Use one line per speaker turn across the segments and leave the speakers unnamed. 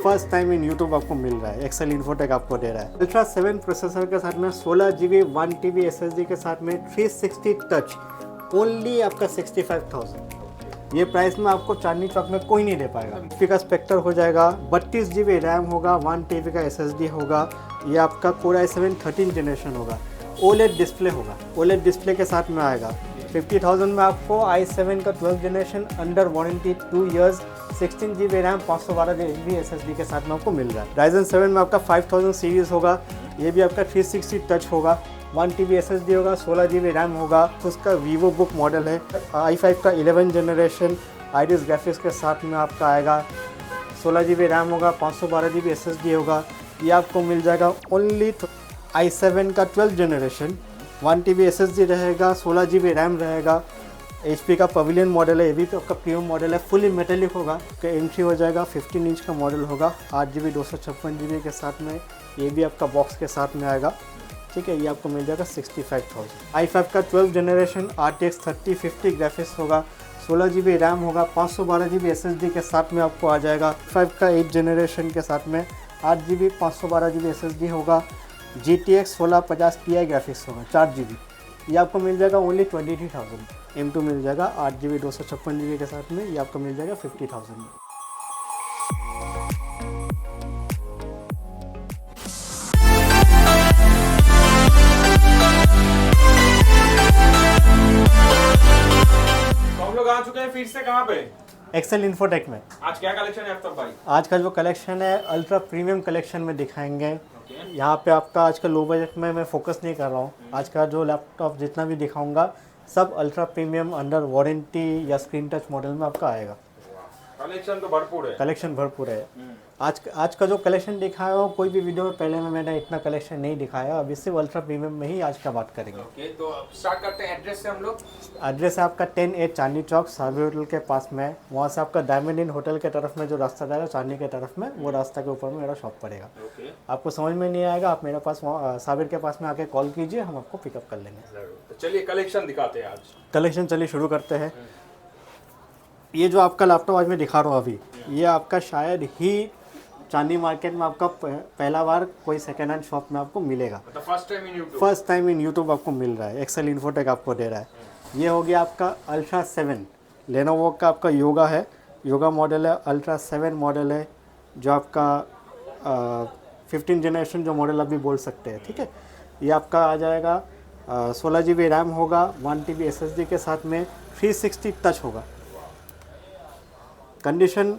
First time in YouTube आपको मिल रहा है, एक्सेल इन्फोटेक आपको दे रहा है। अल्ट्रा 7 प्रोसेसर के साथ में 16 GB 1 TB SSD के साथ में 360 टच, ओनली आपका 65,000। ये प्राइस में आपको चांदनी चौक में कोई नहीं दे पाएगा। HP का स्पेक्टर हो जाएगा, 32 GB रैम होगा, 1 TB का SSD होगा। ये आपका Core i7 13 जनरेशन होगा। OLED डिस्प्ले होगा, OLED डिस्प्ले के साथ में आएगा। 50,000 में आपको i7 का 12 generation under warranty 2 years, 16 GB RAM, 512 GB SSD के साथ में आपको मिल रहा है। Ryzen 7 में आपका 5000 सीरीज़ होगा, ये भी आपका 360 टच होगा, 1 TB SSD होगा, 16 GB रैम होगा। उसका वीवो बुक मॉडल है। i5 का 11 जनरेशन आइरिस ग्राफिक्स के साथ में आपका आएगा, 16 GB रैम होगा, 512 GB SSD होगा। ये आपको मिल जाएगा ओनली। i7 का 12 जनरेशन 1 TB SSD रहेगा, 16 GB रैम रहेगा। HP का पवेलियन मॉडल है, ये भी तो आपका प्रीमियम मॉडल है, फुली मेटेलिक होगा। का एंट्री हो जाएगा, 15 इंच का मॉडल होगा, 8 GB 256 GB के साथ में। ये भी आपका बॉक्स के साथ में आएगा, ठीक है। ये आपको मिल जाएगा 65,000। i5 का 12 जनरेशन RTX 3050 ग्राफिक्स होगा, 16 GB रैम होगा, 512 GB SSD के साथ में आपको आ जाएगा। 5 का 8 जनरेशन के साथ में 8 GB 512 GB SSD होगा। GTX 1650 Ti ग्राफिक्स होगा, 4 GB। ये आपको मिल जाएगा ओनली 23,000। M2 मिल जाएगा 8 GB 256 GB के साथ में, ये आपको मिल जाएगा 50,000 में।
तो हम लोग आ चुके हैं फिर से कहाँ पे?
एक्सेल इन्फोटेक में।
आज क्या कलेक्शन है आफ्ताब भाई?
आज का जो कलेक्शन है अल्ट्रा प्रीमियम कलेक्शन में दिखाएंगे। यहाँ पे आपका आज का लो बजट में मैं फोकस नहीं कर रहा हूँ। आज का जो लैपटॉप जितना भी दिखाऊंगा सब अल्ट्रा प्रीमियम अंडर वारंटी या स्क्रीन टच मॉडल में आपका आएगा।
कलेक्शन तो भरपूर है।
कलेक्शन भरपूर है। आज का जो कलेक्शन दिखाया हो, कोई भी वीडियो में पहले में मैंने इतना कलेक्शन नहीं दिखाया। अभी सिर्फ अल्ट्रा प्रीमियम में ही आज का बात करेंगे।
ओके, तो स्टार्ट करते हैं एड्रेस से हम लोग।
एड्रेस है आपका 10A चांदनी चौक, सार्वे होटल के पास में। वहाँ से आपका डायमंड इन होटल के तरफ में जो रास्ता जाएगा चांदनी के तरफ में, वो रास्ता के ऊपर में मेरा शॉप पड़ेगा।
ओके,
आपको समझ में नहीं आएगा, आप मेरे पास साबिर के पास में आके कॉल कीजिए, हम आपको पिकअप कर लेंगे।
जरूर। तो चलिए कलेक्शन दिखाते हैं आज।
कलेक्शन चलिए शुरू करते हैं। ये जो आपका लैपटॉप आज मैं दिखा रहा हूँ अभी, ये आपका शायद ही चांदनी मार्केट में आपका पहला बार कोई सेकेंड हैंड शॉप में आपको मिलेगा।
मतलब first time in YouTube.
First time in YouTube आपको मिल रहा है, एक्सेल इन्फोटेक आपको दे रहा है। ये हो गया आपका अल्ट्रा 7 लेनोवो का आपका योगा है, योगा मॉडल है, अल्ट्रा 7 मॉडल है, जो आपका 15 जनरेशन जो मॉडल अभी बोल सकते हैं, ठीक है। ये आपका आ जाएगा 16 GB रैम होगा, 1 TB SSD के साथ में, 360 टच होगा। कंडीशन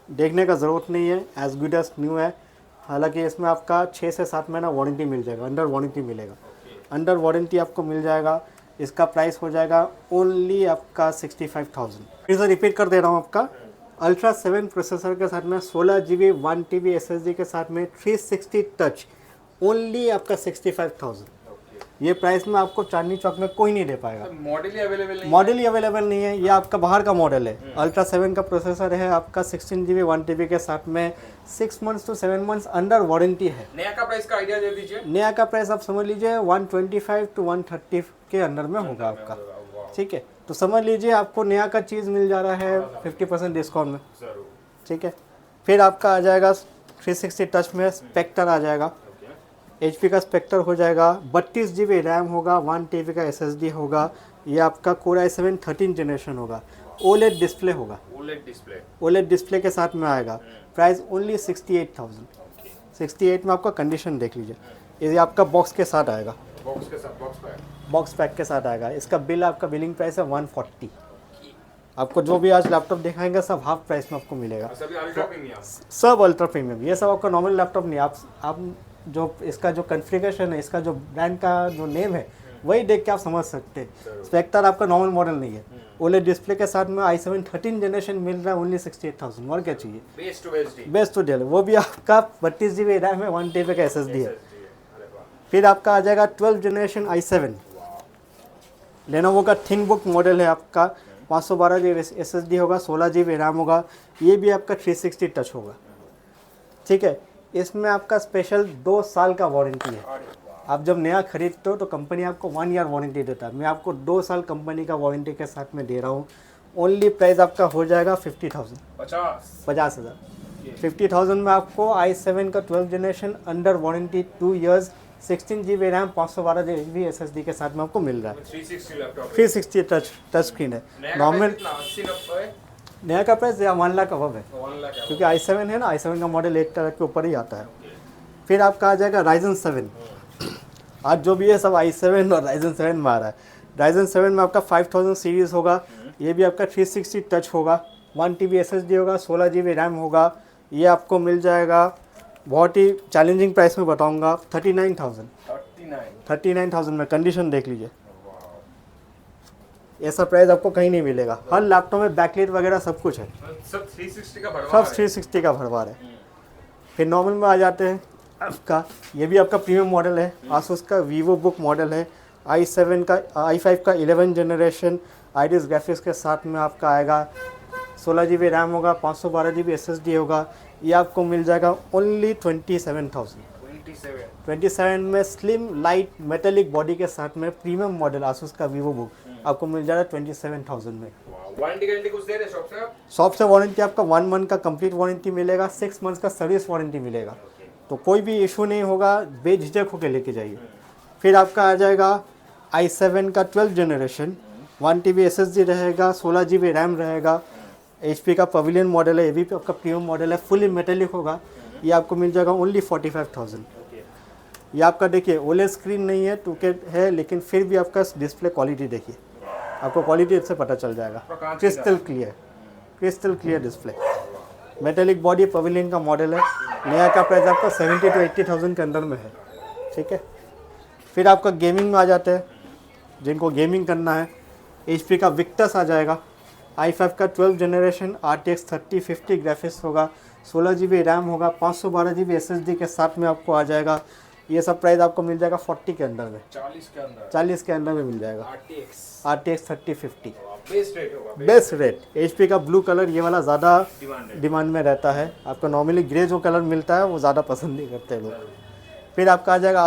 देखने का ज़रूरत नहीं है, एज गुड एज न्यू है। हालांकि इसमें आपका 6 से 7 महीना वारंटी मिल जाएगा, अंडर वारंटी मिलेगा, अंडर वारंटी आपको मिल जाएगा। इसका प्राइस हो जाएगा ओनली आपका 65,000। फिर से रिपीट कर दे रहा हूँ, आपका अल्ट्रा 7 प्रोसेसर के साथ में 16 GB 1 TB SSD के साथ में 360 टच, ओनली आपका 65,000। ये प्राइस में आपको चांदनी चौक में कोई नहीं दे पाएगा।
मॉडल ही अवेलेबल नहीं?
मॉडल ही अवेलेबल नहीं है, ये आपका बाहर का मॉडल है। अल्ट्रा 7 का प्रोसेसर है आपका, 16 GB 1 TB के साथ में, 6 months to 7 months under warranty है।
नया का प्राइस का आइडिया दे दीजिए।
नया का प्राइस आप समझ लीजिए 125 to 130 के अंडर में होगा आपका, ठीक है। तो समझ लीजिए आपको नया का चीज़ मिल जा रहा है 50% डिस्काउंट में,
जरूर।
ठीक है। फिर आपका आ जाएगा 360 टच में स्पेक्टर आ जाएगा। HP का स्पेक्टर हो जाएगा, 32 GB रैम होगा, 1 TB का SSD होगा। ये आपका Core i7 13 जनरेशन होगा, OLED डिस्प्ले होगा, OLED डिस्प्ले के साथ में आएगा। Price only 68,000। 68 में आपका कंडीशन देख लीजिए। ये आपका बॉक्स के साथ आएगा,
बॉक्स के साथ
बॉक्स पैक के साथ आएगा। इसका बिल आपका बिलिंग प्राइस है 140। आपको जो भी आज लैपटॉप दिखाएंगे सब हाफ प्राइस में आपको मिलेगा,
सभी अल्ट्रा प्रीमियम,
सब अल्ट्रा प्रीमियम। ये सब आपका नॉर्मल लैपटॉप नहीं। आप जो इसका जो कॉन्फ़िगरेशन है, इसका जो ब्रांड का जो नेम है, वही देख के आप समझ सकते हैं। स्पेक्टर आपका नॉर्मल मॉडल नहीं है। OLED डिस्प्ले के साथ में i7 13 जनरेशन मिल रहा है ओनली 68,000। और क्या चाहिए? बेस्ट टू डेल, वो भी आपका 32 GB रैम है, 1 TB का SSD है। फिर आपका आ जाएगा 12 जनरेशन i7 लेनोवो का थिन बुक मॉडल है आपका, 512 GB SSD होगा, 16 GB रैम होगा। ये भी आपका 360 टच होगा, ठीक है। इसमें आपका स्पेशल 2 साल का वारंटी है। आप जब नया खरीदते हो तो कंपनी आपको 1 ईयर वारंटी देता है, मैं आपको 2 साल कंपनी का वारंटी के साथ में दे रहा हूँ। ओनली प्राइस आपका हो जाएगा 50,000, 50,000। 50,000 में आपको i7 का 12 generation under warranty 2 years 16 GB RAM 512 GB SSD के साथ में आपको मिल रहा है।
360 लैपटॉप
360 टच स्क्रीन है। नॉर्मल
80-90 है,
नया का प्राइस 1 लाख अबव है,
1 लाख है।
क्योंकि i7 है ना, i7 का मॉडल 1 लाख के ऊपर ही आता है। फिर आपका आ जाएगा Ryzen 7। आज जो भी है सब i7 और Ryzen 7 में आ रहा है। Ryzen 7 में आपका 5000 सीरीज़ होगा, ये भी आपका 360 टच होगा, 1 TB SSD होगा, 16 GB रैम होगा। ये आपको मिल जाएगा बहुत ही चैलेंजिंग प्राइस में बताऊंगा, 39,000 में। कंडीशन देख लीजिए, ऐसा प्राइस आपको कहीं नहीं मिलेगा। हर लैपटॉप में बैकलाइट वगैरह सब कुछ है,
सब 360 का भरवा
सब 360 का भरवार है। फिर नॉर्मल में आ जाते हैं आपका, ये भी आपका प्रीमियम मॉडल है, आसूस का वीवो बुक मॉडल है। i5 का 11 जनरेशन आईरिस ग्राफिक्स के साथ में आपका आएगा, 16 GB रैम होगा, 512 GB SSD होगा। ये आपको मिल जाएगा ओनली 27,000। 27 में स्लिम लाइट मेटेलिक बॉडी के साथ में प्रीमियम मॉडल आसूस का वीवो बुक आपको मिल जाएगा 27,000 में।
वारंटी गारंटी कुछ दे रहे शॉप से आप?
शॉप से वारंटी आपका 1 मंथ का कंप्लीट वारंटी मिलेगा, 6 मंथ्स का सर्विस वारंटी मिलेगा, तो कोई भी इशू नहीं होगा, बेझिझक होकर लेके जाइए। फिर आपका आ जाएगा i7 का 12 जनरेशन, 1 TB SSD रहेगा, 16 GB रैम रहेगा। HP का पवेलियन मॉडल है, ये भी आपका प्रीमियम मॉडल है, फुली मेटेलिक होगा। ये आपको मिल जाएगा ओनली 45,000। ये आपका देखिए OLED स्क्रीन नहीं है, 2K है, लेकिन फिर भी आपका डिस्प्ले क्वालिटी देखिए, आपको क्वालिटी इससे पता चल जाएगा। Crystal clear display, metallic body, pavilion का मॉडल है। नया का प्राइस आपका 70 to 80,000 के अंदर में है, ठीक है। फिर आपका गेमिंग में आ जाते हैं, जिनको गेमिंग करना है, HP का विक्टस आ जाएगा, i5 का 12 जनरेशन RTX 3050 ग्राफिक्स होगा, 16 GB रैम होगा, 512 GB SSD के साथ में आपको आ जाएगा। ये सब प्राइस आपको मिल जाएगा 40 के अंदर में, 40 के अंदर में मिल जाएगा। RTX 3050 best rate. HP का ब्लू कलर ये वाला ज़्यादा डिमांड में रहता है, आपको नॉर्मली ग्रे जो कलर मिलता है वो ज़्यादा पसंद नहीं करते लोग। फिर आपका आ जाएगा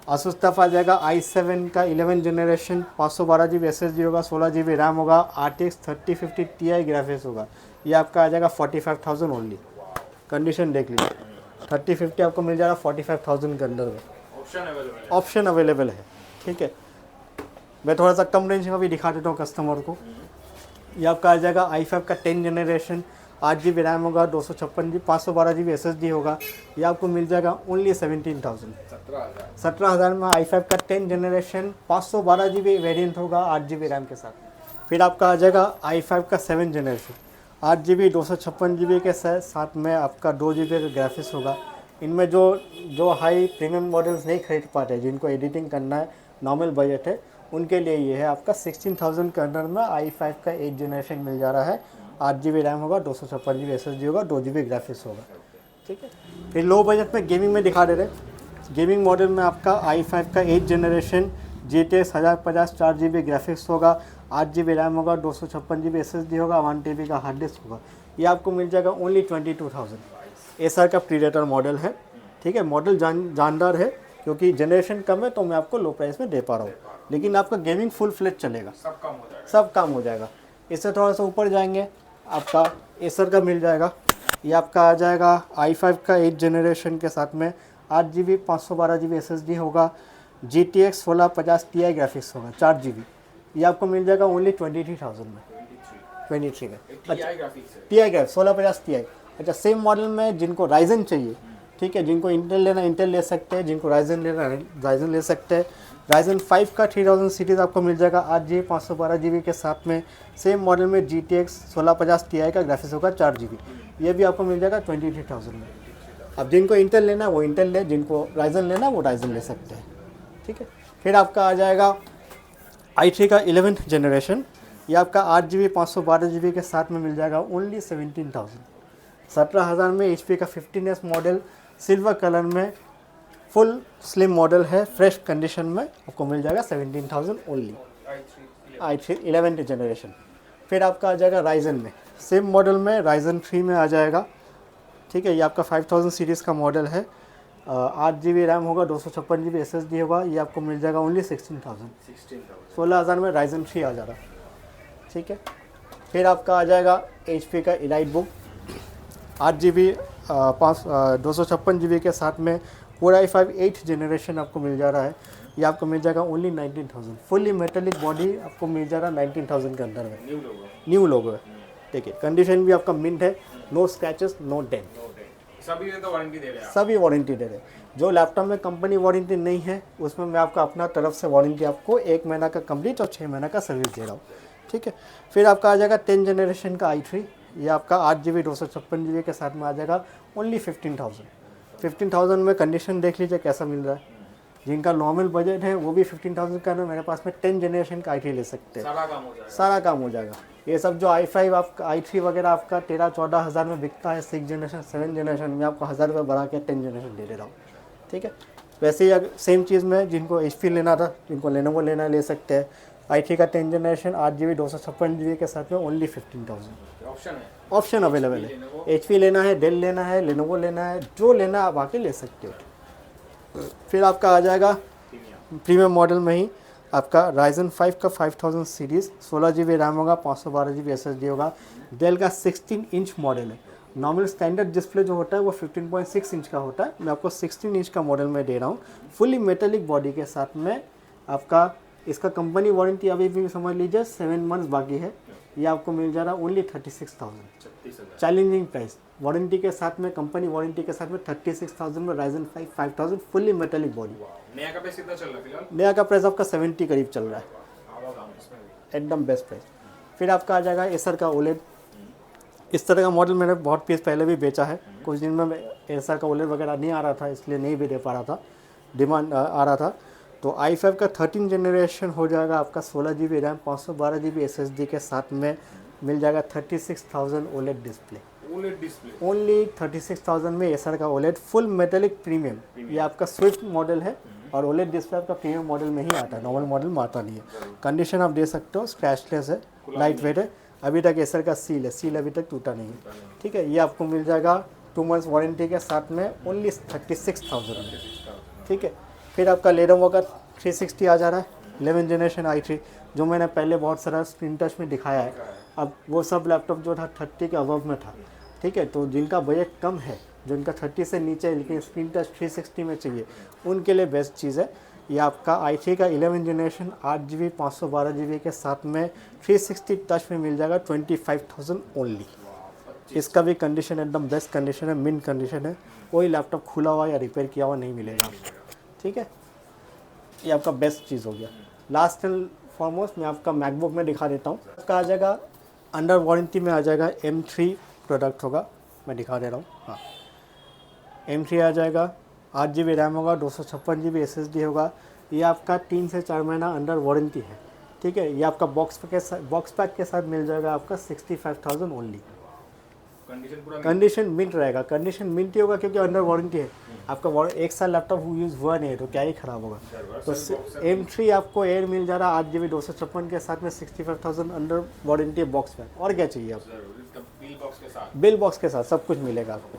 आसूस टफ आ जाएगा, i7 का 11 जनरेशन, 512 GB SSD होगा, 16 GB रैम होगा, RTX 3050 Ti ग्राफिक्स होगा। ये आपका आ जाएगा 45,000 ओनली। कंडीशन देख लीजिए, 3050 आपको मिल जाएगा 45,000 के अंदर में। ऑप्शन अवेलेबल है, ठीक है। मैं थोड़ा सा कम रेंज का भी दिखा देता हूँ कस्टमर को। ये आपका आ जाएगा i5 का 10 जनरेशन, 8 GB रैम होगा, 256 GB 512 GB SSD होगा। ये आपको मिल जाएगा ओनली 17,000। 17,000 में i5 का 10 जनरेशन 512 GB वेरिएंट होगा, 8 GB रैम के साथ। फिर आपका आ जाएगा i5 का 7 जनरेशन, 8 GB 256 GB के साथ में आपका 2 GB का ग्राफिक्स होगा। इनमें जो हाई प्रीमियम मॉडल्स नहीं खरीद पाते, जिनको एडिटिंग करना है, नॉर्मल बजट है, उनके लिए ये है आपका 16,000 के अंदर में i5 का 8 जनरेशन मिल जा रहा है, 8 GB रैम होगा, 256 GB SSD होगा, 2 GB ग्राफिक्स होगा, ठीक है। फिर लो बजट में गेमिंग में दिखा दे रहे, गेमिंग मॉडल में आपका i5 का 8 जनरेशन GTX 1050 4 GB ग्राफिक्स होगा, 8 GB रैम होगा, 256 GB SSD होगा, 1 TB का हार्ड डिस्क होगा। ये आपको मिल जाएगा ओनली 22,000। एसआर का प्रीडेटर मॉडल है, ठीक है। मॉडल जानदार है, क्योंकि जनरेशन कम है तो मैं आपको लो प्राइस में दे पा रहा हूँ, लेकिन आपका गेमिंग फुल फ्लेज चलेगा, सब काम हो जाएगा। इससे थोड़ा सा ऊपर जाएंगे, आपका एसर का मिल जाएगा। ये आपका आ जाएगा i5 का 8 जनरेशन के साथ में 8 GB 512 GB SSD होगा, GTX 1650 Ti ग्राफिक्स होगा, 4 GB। ये आपको मिल जाएगा ओनली 23,000 में, 23 में। अच्छा, Ti ग्राफिक्स 1650 Ti। अच्छा, सेम मॉडल में जिनको राइजन चाहिए, ठीक है, जिनको इंटेल लेना इंटेल ले सकते हैं, जिनको राइजन लेना राइजन ले सकते हैं। राइजन 5 का 3000 सीरीज़ आपको मिल जाएगा 8 GB 512 GB के साथ में। सेम मॉडल में GTX 1650 Ti का ग्राफिक्स होगा, 4 GB। ये भी आपको मिल जाएगा 23,000 में। अब जिनको इंटेल लेना है वो इंटेल ले, जिनको राइजन लेना है वो राइजन ले सकते हैं, ठीक है। फिर आपका आ जाएगा i3 का 11th जनरेशन। ये आपका 8 GB 512 GB के साथ में मिल जाएगा ओनली 17,000। 17,000 में HP का 15S मॉडल सिल्वर कलर में फुल स्लिम मॉडल है, फ्रेश कंडीशन में आपको मिल जाएगा 17,000 ओनली, i3 11th जनरेशन। फिर आपका आ जाएगा राइजन में, सेम मॉडल में राइजन 3 में आ जाएगा, ठीक है। ये आपका 5000 सीरीज़ का मॉडल है, 8 GB रैम होगा, 256 GB SSD होगा। ये आपको मिल जाएगा ओनली 16,000। 16,000 में राइजन 3 आ जाएगा, ठीक है। फिर आपका आ जाएगा HP का इलाइट बुक, 8 GB 256 GB के साथ में पूरा i5 8th जनरेशन आपको मिल जा रहा है। ये आपको मिल जाएगा ओनली 19,000। फुली मेटेलिक बॉडी आपको मिल जा रहा है 19,000 के अंदर में।
New logo.
न्यू लोगो है, ठीक है। कंडीशन भी आपका मिंट है, नो स्क्रैचेस नो डेंट।
सभी में तो वारंटी दे रहे हैं।
सभी वारंटी दे रहे हैं। जो लैपटॉप में कंपनी वारंटी नहीं है उसमें मैं आपका अपना तरफ से वारंटी आपको 1 महीना का कंप्लीट और 6 महीना का सर्विस दे रहा हूँ, ठीक है। फिर आपका आ जाएगा 10 जनरेशन का i3। ये आपका 8 GB 256 GB के साथ में आ जाएगा ओनली 15,000 में। कंडीशन देख लीजिए कैसा मिल रहा है। जिनका नॉर्मल बजट है वो भी 15,000 का ना मेरे पास में 10 जनरेशन का i3 ले सकते हैं।
सारा काम हो जाएगा।
सारा काम हो जाएगा। ये सब जो i5 आपका i3 वगैरह आपका 13-14 हज़ार में बिकता है 6 जनरेशन 7 जनरेशन में, आपको 1,000 रुपये बढ़ा के 10 जनरेशन दे रहा हूँ, ठीक है। वैसे ही अगर सेम चीज़ में जिनको HP लेना था, जिनको लेनोवो लेना ले सकते हैं। i3 का 10 जनरेशन 8 GB 256 GB के साथ में ओनली 15,000।
ऑप्शन है।
ऑप्शन अवेलेबल है। HP लेना है, डेल लेना है, लेनोवो लेना है, जो लेना है आप आके ले सकते हो। फिर आपका आ जाएगा प्रीमियम मॉडल में ही आपका Ryzen 5 का 5000 सीरीज़ 16 GB रैम होगा, 512 GB SSD होगा। डेल का 16 इंच मॉडल है। नॉर्मल स्टैंडर्ड डिस्प्ले जो होता है वो 15.6 इंच का होता है, मैं आपको 16 इंच का मॉडल में दे रहा हूँ। फुली मेटेलिक बॉडी के साथ में आपका इसका कंपनी वारंटी अभी भी समझ लीजिए 7 मंथ्स बाकी है। ये आपको मिल जा रहा है ओनली 36,000। चैलेंजिंग प्राइस वारंटी के साथ में, कंपनी वारंटी के साथ में 36,000 में Ryzen 5 5000 फुल्ली मेटेलिक बॉडी।
नया का प्राइस कितना चल रहा है फिलहाल?
नया का प्राइस आपका 70 करीब चल रहा है,
आवा काम इसमें भी।
एकदम बेस्ट प्राइस। फिर आपका आ जाएगा एसर का ओलेड। इस तरह का मॉडल मैंने बहुत पीस पहले भी बेचा है। कुछ दिन में एसर का ओलेड वगैरह नहीं आ रहा था, इसलिए नहीं भी दे पा रहा था, डिमांड आ रहा था। तो i5 का 13 जनरेशन हो जाएगा आपका 16 GB रैम 512 GB SSD के साथ में मिल जाएगा 36,000 OLED display.
OLED display
only 36,000 में एसर का ओलेड फुल मेटेलिक प्रीमियम। ये आपका स्विफ्ट मॉडल है और ओलेड डिस्प्ले आपका प्रीमियम मॉडल में ही आता है, नॉर्मल मॉडल में आता नहीं है। कंडीशन आप दे सकते हो, स्क्रैचलेस है, लाइट वेट है। अभी तक एसर का सील है, सील अभी तक टूटा नहीं है, ठीक है। ये आपको मिल जाएगा 2 मंथ्स वारंटी के साथ में ओनली 36,000 में, ठीक है। फिर आपका लेनोवो का 360 आ जा रहा है 11 जनरेशन i3, जो मैंने पहले बहुत सारा स्क्रीन टच में दिखाया है। अब वो सब लैपटॉप जो था 30 के अबव में था, ठीक है। तो जिनका बजट कम है, जिनका 30 से नीचे है लेकिन स्क्रीन टच 360 में चाहिए, उनके लिए बेस्ट चीज़ है। ये आपका i3 का 11 जनरेशन 8 GB 512 GB के साथ में 360 टच में मिल जाएगा 25,000 ओनली। इसका भी कंडीशन एकदम बेस्ट कंडीशन है, मिंट कंडीशन है। कोई लैपटॉप खुला हुआ या रिपेयर किया हुआ नहीं मिलेगा, ठीक है। ये आपका बेस्ट चीज़ हो गया। लास्ट एंड फॉरमोस्ट मैं आपका मैकबुक में दिखा देता हूँ। इसका आ जाएगा अंडर वारंटी में आ जाएगा M3 प्रोडक्ट होगा, मैं दिखा दे रहा हूँ। हाँ, M3 आ जाएगा, 8 GB रैम होगा, 256 GB SSD होगा। ये आपका 3 से 4 महीना अंडर वारंटी है, ठीक है। ये आपका बॉक्स पैक के साथ मिल जाएगा आपका 65,000 ओनली।
कंडीशन पूरा
कंडीशन मिंट रहेगा, कंडीशन मिंट ही होगा क्योंकि अंडर वारंटी है। आपका 1 साल लैपटॉप यूज़ हुआ नहीं है तो क्या ही ख़राब होगा। तो M3 आपको एयर मिल जा रहा है 8 GB 256 के साथ में 65,000 अंडर वारंटी बॉक्स पैक। और क्या चाहिए आपको?
बिल बॉक्स के साथ।
बिल बॉक्स के साथ सब कुछ मिलेगा आपको।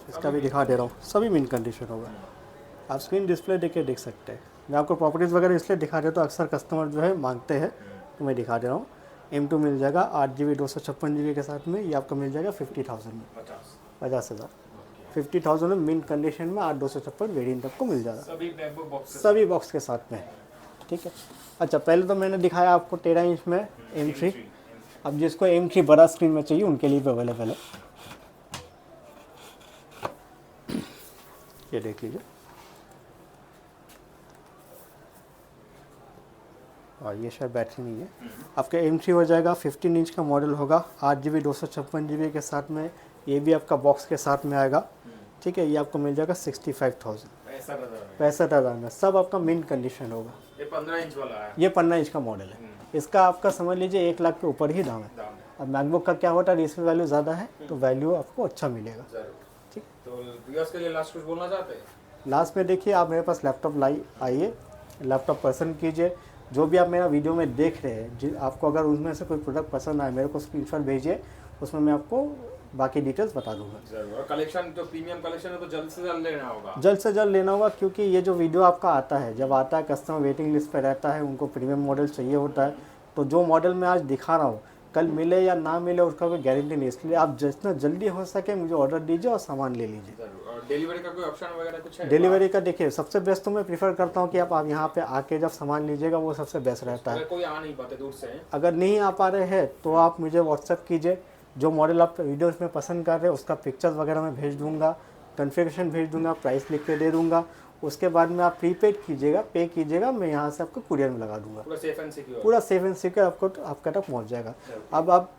इसका भी दिखा दे रहा हूँ, सभी मिंट कंडीशन होगा। आप स्क्रीन डिस्प्ले देख के देख सकते हैं। मैं आपको प्रॉपर्टीज़ वगैरह इसलिए दिखा देता हूँ, अक्सर कस्टमर जो है मांगते हैं, तो मैं दिखा दे रहा हूँ। M2 मिल जाएगा 8 GB 256 GB के साथ में, ये आपका मिल जाएगा 50,000 में, 50,000। 50,000 में मिंट कंडीशन में 8/256 वेरिएंट आपको मिल जाएगा, सभी बॉक्स के साथ में, ठीक है। अच्छा, पहले तो मैंने दिखाया आपको 13 इंच में M3। अब जिसको M3 बड़ा स्क्रीन में चाहिए उनके लिए भी अवेलेबल है। ये देख लीजिए, और ये शायद बैटरी नहीं है। आपका M3 हो जाएगा 15 इंच का मॉडल होगा, 8 GB 256 GB के साथ में। ये भी आपका बॉक्स के साथ में आएगा, ठीक है। ये आपको मिल जाएगा 65,000, 65,000 में। सब आपका मिंट कंडीशन होगा।
ये 15 इंच वाला है,
ये 15 इंच का मॉडल है। इसका आपका समझ लीजिए 1 लाख के ऊपर ही दाम है। अब मैकबुक का क्या होता है, रीसेल वैल्यू ज़्यादा है तो वैल्यू आपको अच्छा मिलेगा, ठीक।
तो व्यूअर्स के लिए लास्ट कुछ बोलना चाहते हैं?
लास्ट में देखिए, आप मेरे पास लैपटॉप आइए, लैपटॉप पसंद कीजिए। जो भी आप मेरा वीडियो में देख रहे हैं, आपको अगर उनमें से कोई प्रोडक्ट पसंद आए, मेरे को स्क्रीनशॉट भेजिए, उसमें मैं आपको बाकी डिटेल्स बता दूंगा।
जरूर। और कलेक्शन जो प्रीमियम कलेक्शन है तो जल्द से जल्द लेना होगा,
जल्द से जल्द लेना होगा, क्योंकि ये जो वीडियो आपका आता है, जब आता है कस्टमर वेटिंग लिस्ट पे रहता है, उनको प्रीमियम मॉडल चाहिए होता है। तो जो मॉडल मैं आज दिखा रहा हूँ, कल मिले या ना मिले उसका कोई गारंटी नहीं, इसलिए आप जितना जल्दी हो सके मुझे ऑर्डर दीजिए और सामान ले लीजिए।
जरूर। और डिलीवरी का कोई ऑप्शन वगैरह कुछ है?
डिलीवरी का देखिए सबसे बेस्ट तो मैं प्रीफर करता हूँ कि आप यहाँ पे आके जब सामान लीजिएगा वो सबसे बेस्ट रहता है।
अगर कोई आ नहीं पाते दूर से,
अगर नहीं आ पा रहे हैं तो आप मुझे व्हाट्सएप कीजिए, जो मॉडल आप वीडियोस में पसंद कर रहे हैं उसका पिक्चर्स वगैरह मैं भेज दूंगा, कन्फिगरेशन भेज दूंगा, प्राइस लिख के दे दूंगा। उसके बाद में आप प्रीपेड कीजिएगा, पे कीजिएगा, मैं यहाँ से आपको कुरियर में लगा दूंगा।
पूरा सेफ एंड सिक्योर।
पूरा सेफ एंड सिक्योर आपको आपका तक पहुँच जाएगा। अब आप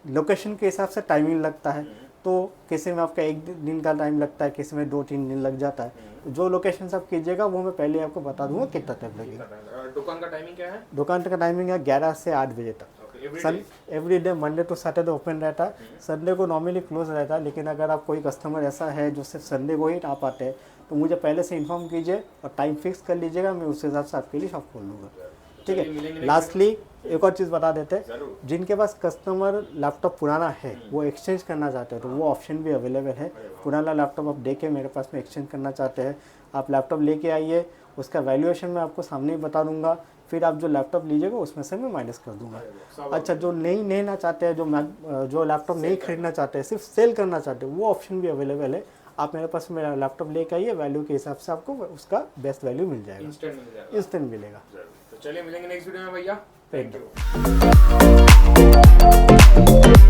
लोकेशन के हिसाब से टाइमिंग लगता है, तो किसी में आपका 1 दिन का टाइम लगता है, किसी में 2-3 दिन लग जाता है। तो जो लोकेशन आप कीजिएगा वो मैं पहले आपको बता दूंगा कितना टाइम लगेगा।
और दुकान का टाइमिंग क्या है?
दुकान का टाइमिंग है 11 से 8 बजे तक। Every day Monday to Saturday open रहता है, संडे को नॉर्मली क्लोज रहता है। लेकिन अगर आप कोई कस्टमर ऐसा है जो सिर्फ संडे को ही आ पाते हैं तो मुझे पहले से इन्फॉर्म कीजिए और टाइम फिक्स कर लीजिएगा, मैं उस हिसाब से आपके लिए शॉप खोल लूँगा। ठीक है। लास्टली एक और चीज़ बता देते हैं, जिनके पास कस्टमर लैपटॉप पुराना है वो एक्सचेंज करना चाहते हैं तो वो ऑप्शन भी अवेलेबल है। पुराना लैपटॉप आप दे के मेरे पास में एक्सचेंज करना चाहते हैं, आप लैपटॉप लेके आइए, उसका वैल्यूएशन मैं आपको सामने ही बता दूंगा, फिर आप जो लैपटॉप लीजिएगा उसमें से मैं माइनस कर दूंगा। अच्छा, जो नहीं लेना चाहते हैं, जो लैपटॉप नहीं खरीदना चाहते हैं, सिर्फ सेल करना चाहते हैं, वो ऑप्शन भी अवेलेबल है। आप मेरे पास मेरा लैपटॉप लेके आइए, वैल्यू के हिसाब से आपको उसका बेस्ट वैल्यू मिल जाएगा, इंस्टेंट मिलेगा।
तो चलिए मिलेंगे नेक्स्ट वीडियो में भैया।
Thank
thank you.